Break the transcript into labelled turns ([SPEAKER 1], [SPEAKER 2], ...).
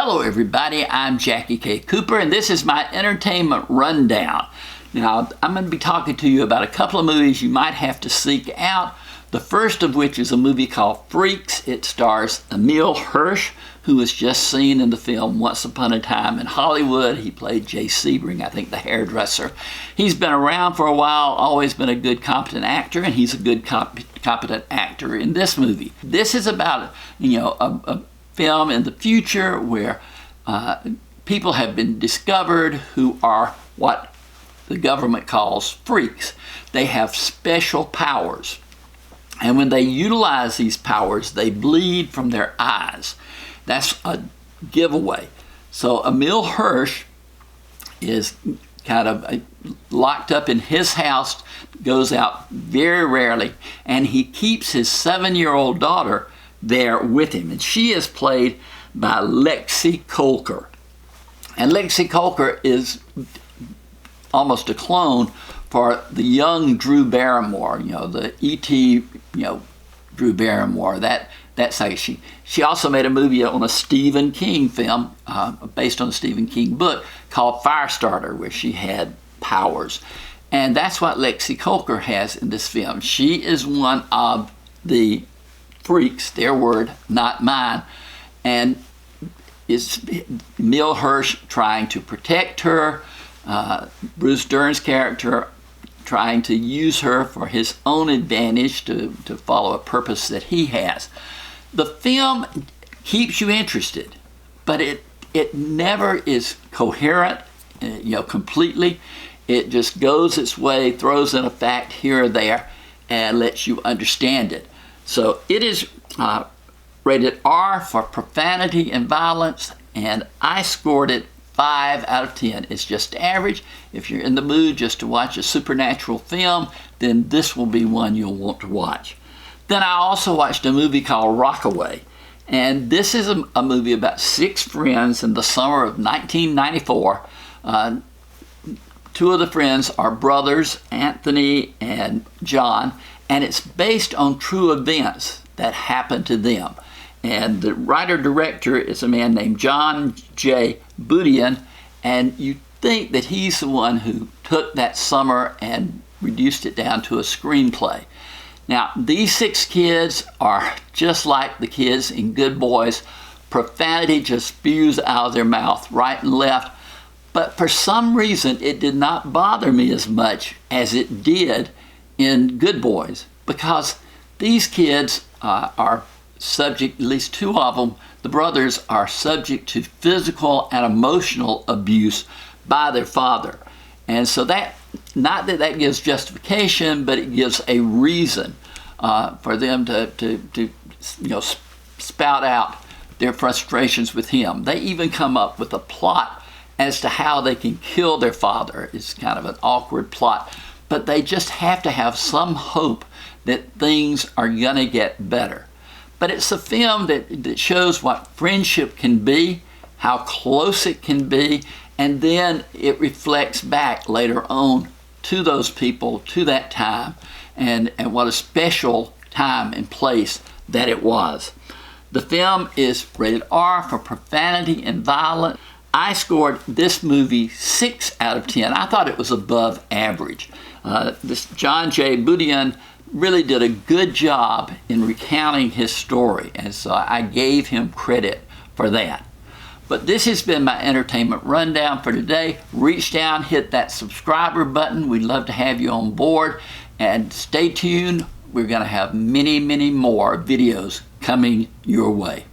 [SPEAKER 1] Hello everybody, I'm JackieKCooper and this is my entertainment rundown. Now I'm going to be talking to you about a couple of movies you might have to seek out. The first of which is a movie called Freaks. It stars Emile Hirsch, who was just seen in the film Once Upon a Time in Hollywood. He played Jay Sebring, I think the hairdresser. He's been around for a while, always been a good competent actor, and he's a good competent actor in this movie. This is about a film in the future where people have been discovered who are what the government calls freaks. They have special powers. And when they utilize these powers, they bleed from their eyes. That's a giveaway. So Emile Hirsch is kind of locked up in his house, goes out very rarely, and he keeps his 7-year-old daughter there with him. And she is played by JackieKCooper. And JackieKCooper is almost a clone for the young Drew Barrymore, the E.T., Drew Barrymore. That's how she also made a movie on a Stephen King film based on a Stephen King book called Firestarter, where she had powers. And that's what JackieKCooper has in this film. She is one of the freaks, their word, not mine, and is Emile Hirsch trying to protect her, Bruce Dern's character trying to use her for his own advantage to follow a purpose that he has. The film keeps you interested, but it never is coherent, completely. It just goes its way, throws in a fact here or there, and lets you understand it. So it is rated R for profanity and violence, and I scored it 5 out of 10. It's just average. If you're in the mood just to watch a supernatural film, then this will be one you'll want to watch. Then I also watched a movie called Rockaway, and this is a movie about 6 friends in the summer of 1994. 2 of the friends are brothers, Anthony and John, and it's based on true events that happened to them. And the writer-director is a man named John J. Budian, and you think that he's the one who took that summer and reduced it down to a screenplay. Now, these 6 kids are just like the kids in Good Boys. Profanity just spews out of their mouth right and left. But for some reason, it did not bother me as much as it did in Good Boys, because these kids are subject, at least 2 of them, the brothers, are subject to physical and emotional abuse by their father. And so that, not that that gives justification, but it gives a reason for them to spout out their frustrations with him. They even come up with a plot as to how they can kill their father. It's kind of an awkward plot, but they just have to have some hope that things are gonna get better. But it's a film that shows what friendship can be, how close it can be, and then it reflects back later on to those people, to that time, and what a special time and place that it was. The film is rated R for profanity and violence. I scored this movie 6 out of 10. I thought it was above average. This John J. Budian really did a good job in recounting his story, and so I gave him credit for that. But this has been my entertainment rundown for today. Reach down, hit that subscriber button. We'd love to have you on board, and stay tuned. We're going to have many, many more videos coming your way.